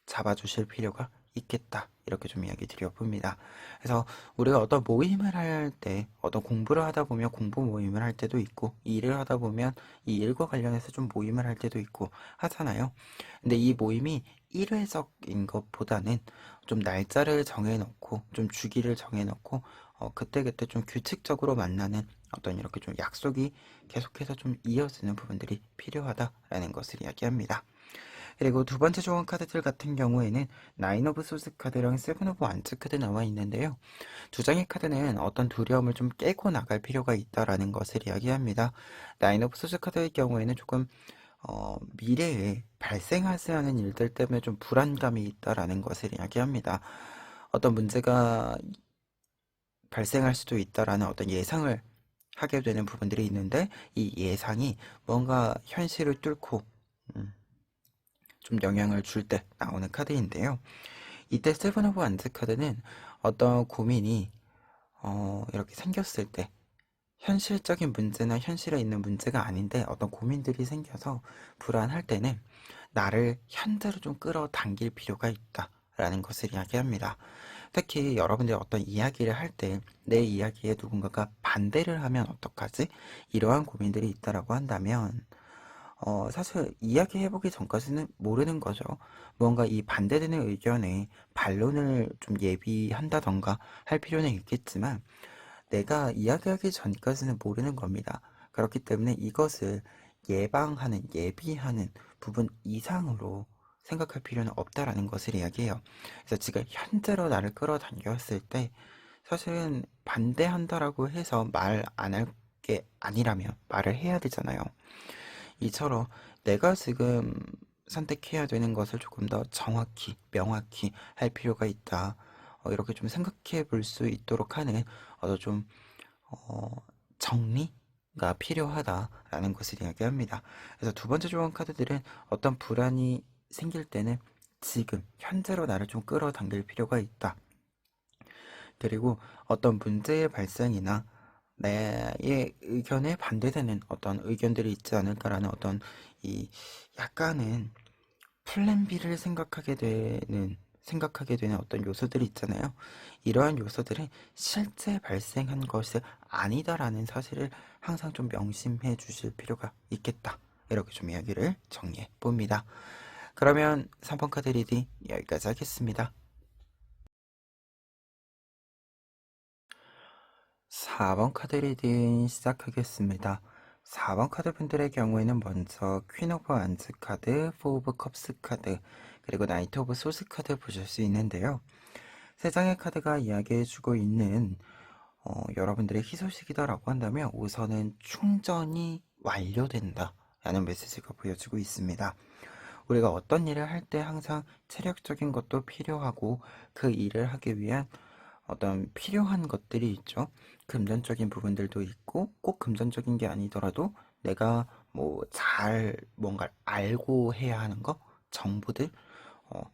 [SPEAKER 1] 잡아주실 필요가 있겠다. 이렇게 좀 이야기 드려봅니다. 그래서 우리가 어떤 모임을 할 때, 어떤 공부를 하다 보면 공부 모임을 할 때도 있고, 일을 하다 보면 이 일과 관련해서 좀 모임을 할 때도 있고 하잖아요. 근데 이 모임이 일회적인 것보다는 좀 날짜를 정해놓고, 좀 주기를 정해놓고, 그때그때 좀 규칙적으로 만나는 어떤 이렇게 좀 약속이 계속해서 좀 이어지는 부분들이 필요하다라는 것을 이야기합니다. 그리고 두 번째 조언 카드들 같은 경우에는 나인 오브 소스 카드랑 세븐 오브 완츠 카드 나와 있는데요. 두 장의 카드는 어떤 두려움을 좀 깨고 나갈 필요가 있다라는 것을 이야기합니다. 나인 오브 소스 카드의 경우에는 조금 미래에 발생하지 않은 일들 때문에 좀 불안감이 있다라는 것을 이야기합니다. 어떤 문제가 발생할 수도 있다라는 어떤 예상을 하게 되는 부분들이 있는데 이 예상이 뭔가 현실을 뚫고 음, 좀 영향을 줄 때 나오는 카드인데요. 이때 세븐 오브 완즈 카드는 어떤 고민이 이렇게 생겼을 때 현실적인 문제나 현실에 있는 문제가 아닌데 어떤 고민들이 생겨서 불안할 때는 나를 현재로 좀 끌어당길 필요가 있다라는 것을 이야기합니다. 특히 여러분들이 어떤 이야기를 할 때 내 이야기에 누군가가 반대를 하면 어떡하지? 이러한 고민들이 있다라고 한다면 사실 이야기해보기 전까지는 모르는 거죠. 뭔가 이 반대되는 의견에 반론을 좀 예비한다던가 할 필요는 있겠지만 내가 이야기하기 전까지는 모르는 겁니다. 그렇기 때문에 이것을 예방하는, 예비하는 부분 이상으로 생각할 필요는 없다라는 것을 이야기해요. 그래서 지금 현재로 나를 끌어당겼을 때 사실은 반대한다라고 해서 말 안 할 게 아니라면 말을 해야 되잖아요. 이처럼 내가 지금 선택해야 되는 것을 조금 더 정확히, 명확히 할 필요가 있다. 이렇게 좀 생각해 볼 수 있도록 하는 좀 어, 정리가 필요하다라는 것을 이야기합니다. 그래서 두 번째 조언 카드들은 어떤 불안이 생길 때는 지금, 현재로 나를 좀 끌어당길 필요가 있다. 그리고 어떤 문제의 발생이나 내 의견에 반대되는 어떤 의견들이 있지 않을까라는 어떤 이 약간은 플랜 B를 생각하게 되는 어떤 요소들이 있잖아요. 이러한 요소들은 실제 발생한 것이 아니다라는 사실을 항상 좀 명심해 주실 필요가 있겠다. 이렇게 좀 이야기를 정리해 봅니다. 그러면 3번 카드 리딩 여기까지 하겠습니다. 4번 카드 리딩 시작하겠습니다. 4번 카드 분들의 경우에는 먼저 퀸 오브 안즈 카드, 포 오브 컵스 카드, 그리고 나이트 오브 소스 카드 보실 수 있는데요. 세 장의 카드가 이야기해주고 있는 여러분들의 희소식이다라고 한다면 우선은 충전이 완료된다 라는 메시지가 보여지고 있습니다. 우리가 어떤 일을 할 때 항상 체력적인 것도 필요하고 그 일을 하기 위한 어떤 필요한 것들이 있죠. 금전적인 부분들도 있고 꼭 금전적인 게 아니더라도 내가 뭐 잘 뭔가를 알고 해야 하는 거, 정보들, 어,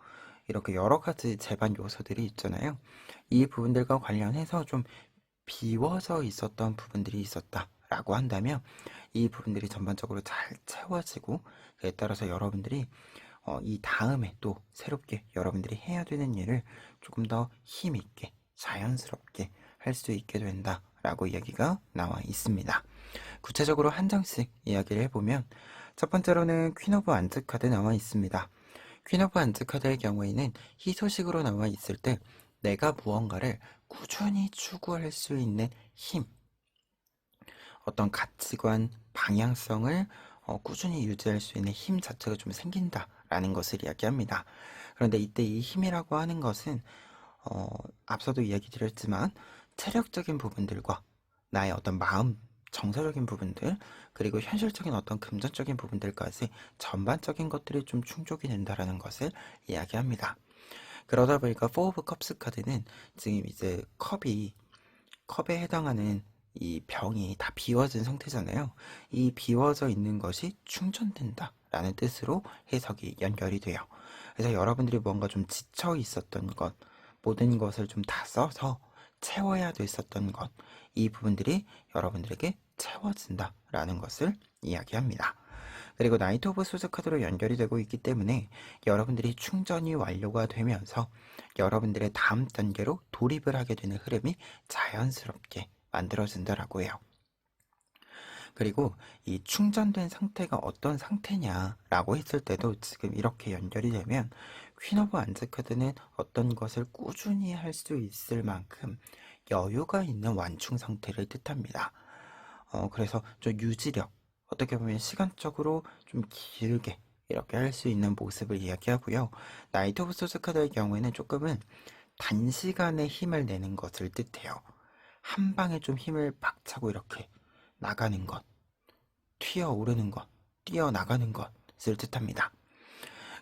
[SPEAKER 1] 이렇게 여러 가지 제반 요소들이 있잖아요. 이 부분들과 관련해서 좀 비워져 있었던 부분들이 있었다라고 한다면 이 부분들이 전반적으로 잘 채워지고 그에 따라서 여러분들이 이 다음에 또 새롭게 여러분들이 해야 되는 일을 조금 더 힘있게 자연스럽게 할 수 있게 된다라고 이야기가 나와 있습니다. 구체적으로 한 장씩 이야기를 해보면 첫 번째로는 퀸 오브 안즈 카드 나와 있습니다. 퀸 오브 안즈 카드의 경우에는 희소식으로 나와 있을 때 내가 무언가를 꾸준히 추구할 수 있는 힘, 어떤 가치관, 방향성을 꾸준히 유지할 수 있는 힘 자체가 좀 생긴다라는 것을 이야기합니다. 그런데 이때 이 힘이라고 하는 것은 앞서도 이야기 드렸지만 체력적인 부분들과 나의 어떤 마음, 정서적인 부분들, 그리고 현실적인 어떤 금전적인 부분들까지 전반적인 것들이 좀 충족이 된다라는 것을 이야기합니다. 그러다 보니까 4 오브 컵스 카드는 지금 이제 컵에 해당하는 이 병이 다 비워진 상태잖아요. 이 비워져 있는 것이 충전된다 라는 뜻으로 해석이 연결이 돼요. 그래서 여러분들이 뭔가 좀 지쳐 있었던 것, 모든 것을 좀 다 써서 채워야 됐었던 것, 이 부분들이 여러분들에게 채워진다 라는 것을 이야기합니다. 그리고 나이트 오브 소드 카드로 연결이 되고 있기 때문에 여러분들이 충전이 완료가 되면서 여러분들의 다음 단계로 돌입을 하게 되는 흐름이 자연스럽게 만들어진다라고 해요. 그리고 이 충전된 상태가 어떤 상태냐라고 했을 때도 지금 이렇게 연결이 되면 퀸 오브 안즈 카드는 어떤 것을 꾸준히 할 수 있을 만큼 여유가 있는 완충 상태를 뜻합니다. 그래서 좀 유지력, 어떻게 보면 시간적으로 좀 길게 이렇게 할 수 있는 모습을 이야기하고요. 나이트 오브 소스 카드의 경우에는 조금은 단시간에 힘을 내는 것을 뜻해요. 한 방에 좀 힘을 박차고 이렇게 나가는 것, 튀어오르는 것, 뛰어나가는 것을 뜻합니다.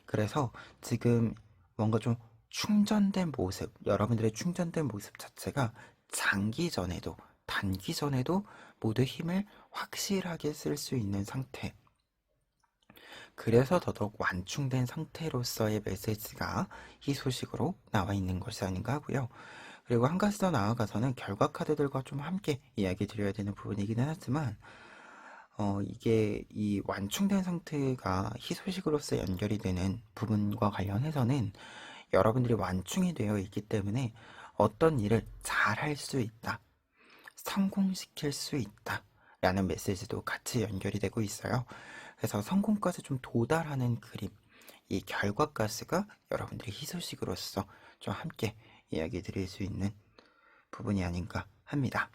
[SPEAKER 1] 그래서 지금 뭔가 좀 충전된 모습, 여러분들의 충전된 모습 자체가 장기전에도 단기전에도 모두 힘을 확실하게 쓸 수 있는 상태. 그래서 더더욱 완충된 상태로서의 메시지가 희소식으로 나와 있는 것이 아닌가 하고요. 그리고 한 가지 더 나아가서는 결과 카드들과 좀 함께 이야기 드려야 되는 부분이기는 하지만 이게 이 완충된 상태가 희소식으로서 연결이 되는 부분과 관련해서는 여러분들이 완충이 되어 있기 때문에 어떤 일을 잘 할 수 있다, 성공시킬 수 있다 라는 메시지도 같이 연결이 되고 있어요. 그래서 성공까지 좀 도달하는 그림, 이 결과까지가 여러분들이 희소식으로서 좀 함께 이야기 드릴 수 있는 부분이 아닌가 합니다.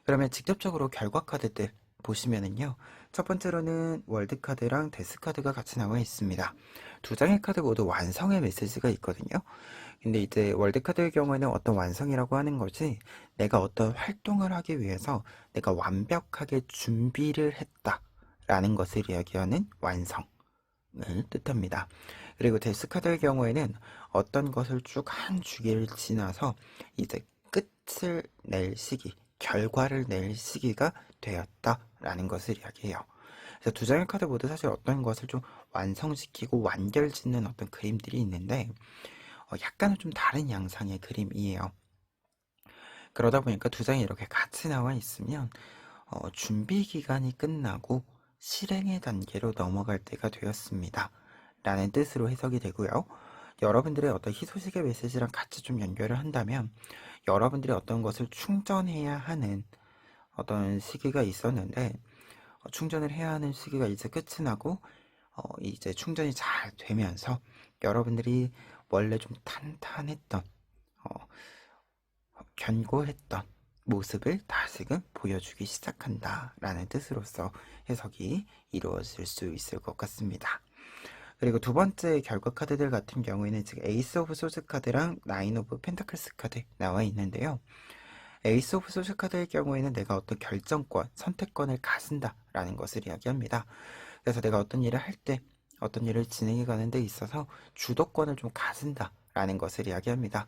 [SPEAKER 1] 그러면 직접적으로 결과 카드들 보시면은요. 첫 번째로는 월드 카드랑 데스 카드가 같이 나와 있습니다. 두 장의 카드 모두 완성의 메시지가 있거든요. 근데 이제 월드 카드의 경우에는 어떤 완성이라고 하는 것이 내가 어떤 활동을 하기 위해서 내가 완벽하게 준비를 했다라는 것을 이야기하는 완성을 뜻합니다. 그리고 데스 카드의 경우에는 어떤 것을 쭉 한 주기를 지나서 이제 끝을 낼 시기, 결과를 낼 시기가 되었다라는 것을 이야기해요. 그래서 두 장의 카드 모두 사실 어떤 것을 좀 완성시키고 완결 짓는 어떤 그림들이 있는데 약간은 좀 다른 양상의 그림이에요. 그러다 보니까 두 장이 이렇게 같이 나와 있으면 준비 기간이 끝나고 실행의 단계로 넘어갈 때가 되었습니다. 라는 뜻으로 해석이 되고요. 여러분들의 어떤 희소식의 메시지랑 같이 좀 연결을 한다면 여러분들이 어떤 것을 충전해야 하는 어떤 시기가 있었는데 충전을 해야 하는 시기가 이제 끝이 나고 이제 충전이 잘 되면서 여러분들이 원래 좀 탄탄했던 어, 견고했던 모습을 다시금 보여주기 시작한다라는 뜻으로서 해석이 이루어질 수 있을 것 같습니다. 그리고 두 번째 결과 카드들 같은 경우에는 지금 에이스 오브 소드 카드랑 나인 오브 펜타클스 카드 나와 있는데요. 에이스 오브 소드 카드의 경우에는 내가 어떤 결정권, 선택권을 가진다라는 것을 이야기합니다. 그래서 내가 어떤 일을 할 때, 어떤 일을 진행해 가는 데 있어서 주도권을 좀 가진다라는 것을 이야기합니다.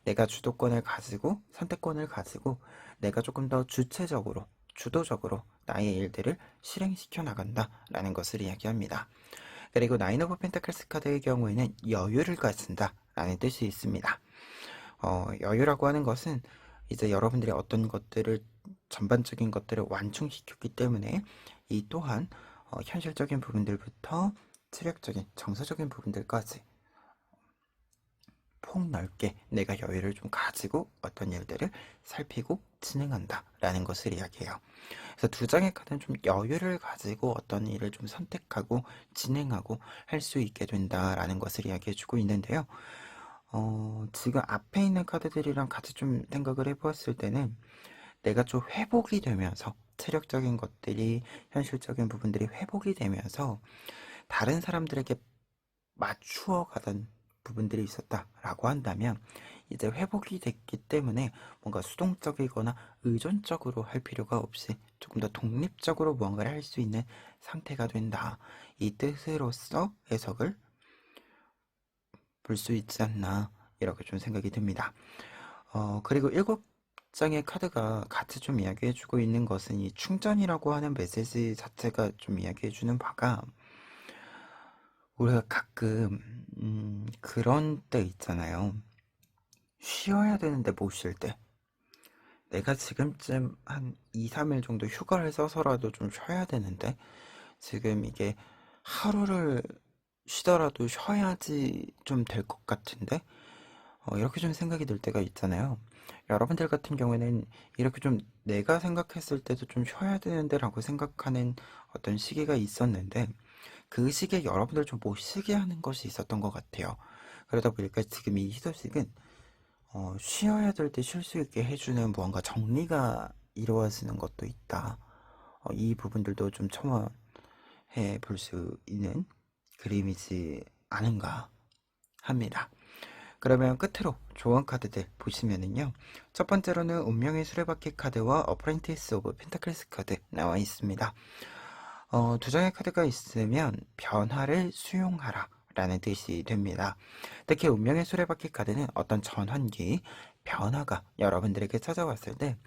[SPEAKER 1] 내가 주도권을 가지고, 선택권을 가지고, 내가 조금 더 주체적으로, 주도적으로 나의 일들을 실행시켜 나간다라는 것을 이야기합니다. 그리고 나인 오브 펜타클스 카드의 경우에는 여유를 가진다 라는 뜻이 있습니다. 여유라고 하는 것은 이제 여러분들이 어떤 것들을 전반적인 것들을 완충시켰기 때문에 이 또한 현실적인 부분들부터 체력적인 정서적인 부분들까지 폭넓게 내가 여유를 좀 가지고 어떤 일들을 살피고 진행한다 라는 것을 이야기해요. 그래서 두 장의 카드는 좀 여유를 가지고 어떤 일을 좀 선택하고 진행하고 할 수 있게 된다라는 것을 이야기해주고 있는데요. 지금 앞에 있는 카드들이랑 같이 좀 생각을 해보았을 때는 내가 좀 회복이 되면서 체력적인 것들이 현실적인 부분들이 회복이 되면서 다른 사람들에게 맞추어 가던 부분들이 있었다라고 한다면 이제 회복이 됐기 때문에 뭔가 수동적이거나 의존적으로 할 필요가 없이 조금 더 독립적으로 무언가를 할 수 있는 상태가 된다. 이 뜻으로서 해석을 볼 수 있지 않나 이렇게 좀 생각이 듭니다. 그리고 7장의 카드가 같이 좀 이야기해주고 있는 것은 이 충전이라고 하는 메시지 자체가 좀 이야기해주는 바가 우리가 가끔 그런 때 있잖아요. 쉬어야 되는데 못 쉴 때. 내가 지금쯤 한 2, 3일 정도 휴가를 써서라도 좀 쉬어야 되는데 지금 이게 하루를 쉬더라도 쉬어야지 좀 될 것 같은데 이렇게 좀 생각이 들 때가 있잖아요. 여러분들 같은 경우에는 이렇게 좀 내가 생각했을 때도 좀 쉬어야 되는데 라고 생각하는 어떤 시기가 있었는데 그 시기에 여러분들 좀 못 쉬게 하는 것이 있었던 것 같아요. 그러다 보니까 지금 이 희소식은 쉬어야 될 때 쉴 수 있게 해주는 무언가 정리가 이루어지는 것도 있다. 이 부분들도 좀 첨언해 볼 수 있는 그림이지 않은가 합니다. 그러면 끝으로 조언 카드들 보시면은요. 첫 번째로는 운명의 수레바퀴 카드와 어프렌티스 오브 펜타클스 카드 나와 있습니다. 두 장의 카드가 있으면 변화를 수용하라 라는 뜻이 됩니다. 특히 운명의 수레바퀴 카드는 어떤 전환기, 변화가 여러분들에게 찾아왔을 때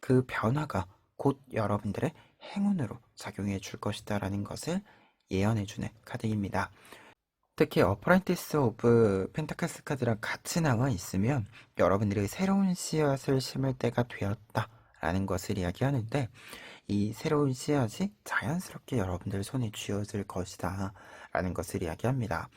[SPEAKER 1] 그 변화가 곧 여러분들의 행운으로 작용해 줄 것이다 라는 것을 예언해 주는 카드입니다. 특히 어프라이티스 오브 펜타클스 카드랑 같이 나와 있으면 여러분들이 새로운 씨앗을 심을 때가 되었다 라는 것을 이야기하는데 이 새로운 씨앗이 자연스럽게 여러분들 손에 쥐어질 것이다 라는 것을 이야기합니다.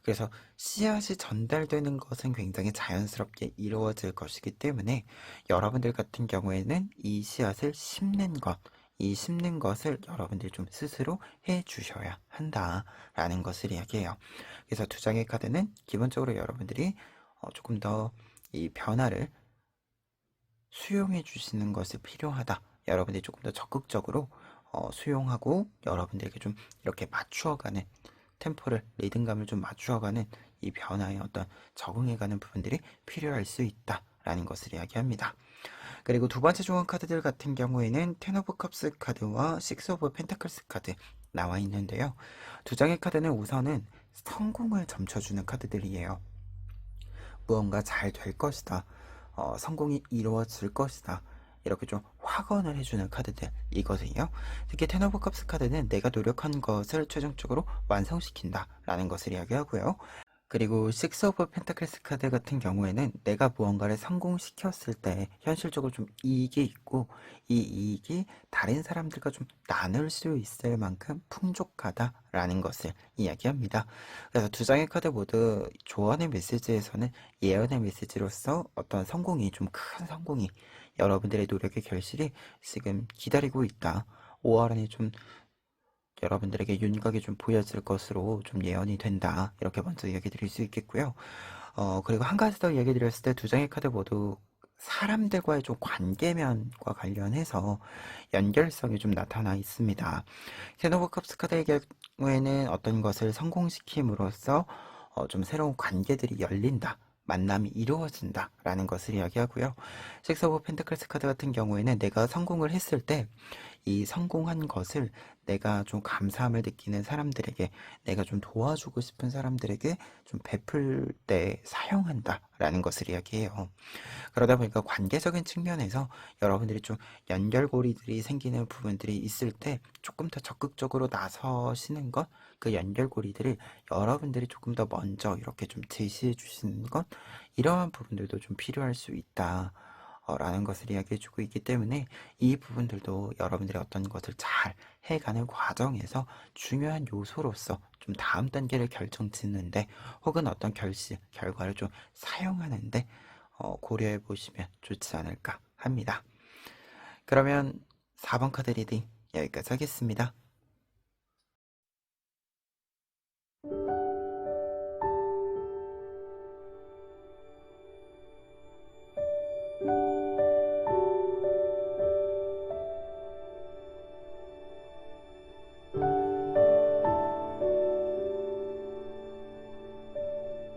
[SPEAKER 1] 그래서 씨앗이 전달되는 것은 굉장히 자연스럽게 이루어질 것이기 때문에 여러분들 같은 경우에는 이 씨앗을 심는 것, 이 심는 것을 여러분들이 좀 스스로 해 주셔야 한다라는 것을 이야기해요. 그래서 두 장의 카드는 기본적으로 여러분들이 조금 더 이 변화를 수용해 주시는 것이 필요하다. 여러분들이 조금 더 적극적으로 수용하고 여러분들에게 좀 이렇게 맞추어가는 템포를, 리듬감을 좀 맞추어가는 이 변화에 어떤 적응해가는 부분들이 필요할 수 있다라는 것을 이야기합니다. 그리고 두 번째 조언 카드들 같은 경우에는 텐 오브 컵스 카드와 식스 오브 펜타클스 카드 나와 있는데요. 두 장의 카드는 우선은 성공을 점쳐주는 카드들이에요. 무언가 잘 될 것이다. 성공이 이루어질 것이다. 이렇게 좀 확언을 해주는 카드들이거든요. 특히 텐 오브 컵스 카드는 내가 노력한 것을 최종적으로 완성시킨다 라는 것을 이야기하고요. 그리고 식스 오브 펜타클스 카드 같은 경우에는 내가 무언가를 성공시켰을 때 현실적으로 좀 이익이 있고 이 이익이 다른 사람들과 좀 나눌 수 있을 만큼 풍족하다라는 것을 이야기합니다. 그래서 두 장의 카드 모두 조언의 메시지에서는 예언의 메시지로서 어떤 성공이 좀 큰 성공이 여러분들의 노력의 결실이 지금 기다리고 있다. 5월 안에 좀 여러분들에게 윤곽이 좀 보여질 것으로 좀 예언이 된다. 이렇게 먼저 이야기 드릴 수 있겠고요. 그리고 한 가지 더 이야기 드렸을 때 두 장의 카드 모두 사람들과의 좀 관계면과 관련해서 연결성이 좀 나타나 있습니다. 텐 오브 컵스 카드의 경우에는 어떤 것을 성공시킴으로써 좀 새로운 관계들이 열린다. 만남이 이루어진다 라는 것을 이야기하고요. 식스 오브 펜타클스 카드 같은 경우에는 내가 성공을 했을 때 이 성공한 것을 내가 좀 감사함을 느끼는 사람들에게, 내가 좀 도와주고 싶은 사람들에게 좀 베풀 때 사용한다라는 것을 이야기해요. 그러다 보니까 관계적인 측면에서 여러분들이 좀 연결고리들이 생기는 부분들이 있을 때 조금 더 적극적으로 나서시는 것, 그 연결고리들을 여러분들이 조금 더 먼저 이렇게 좀 제시해 주시는 것, 이러한 부분들도 좀 필요할 수 있다. 라는 것을 이야기해 주고 있기 때문에 이 부분들도 여러분들이 어떤 것을 잘 해가는 과정에서 중요한 요소로서 좀 다음 단계를 결정 짓는데, 혹은 어떤 결과를 좀 사용하는데 고려해 보시면 좋지 않을까 합니다. 그러면 4번 카드 리딩 여기까지 하겠습니다.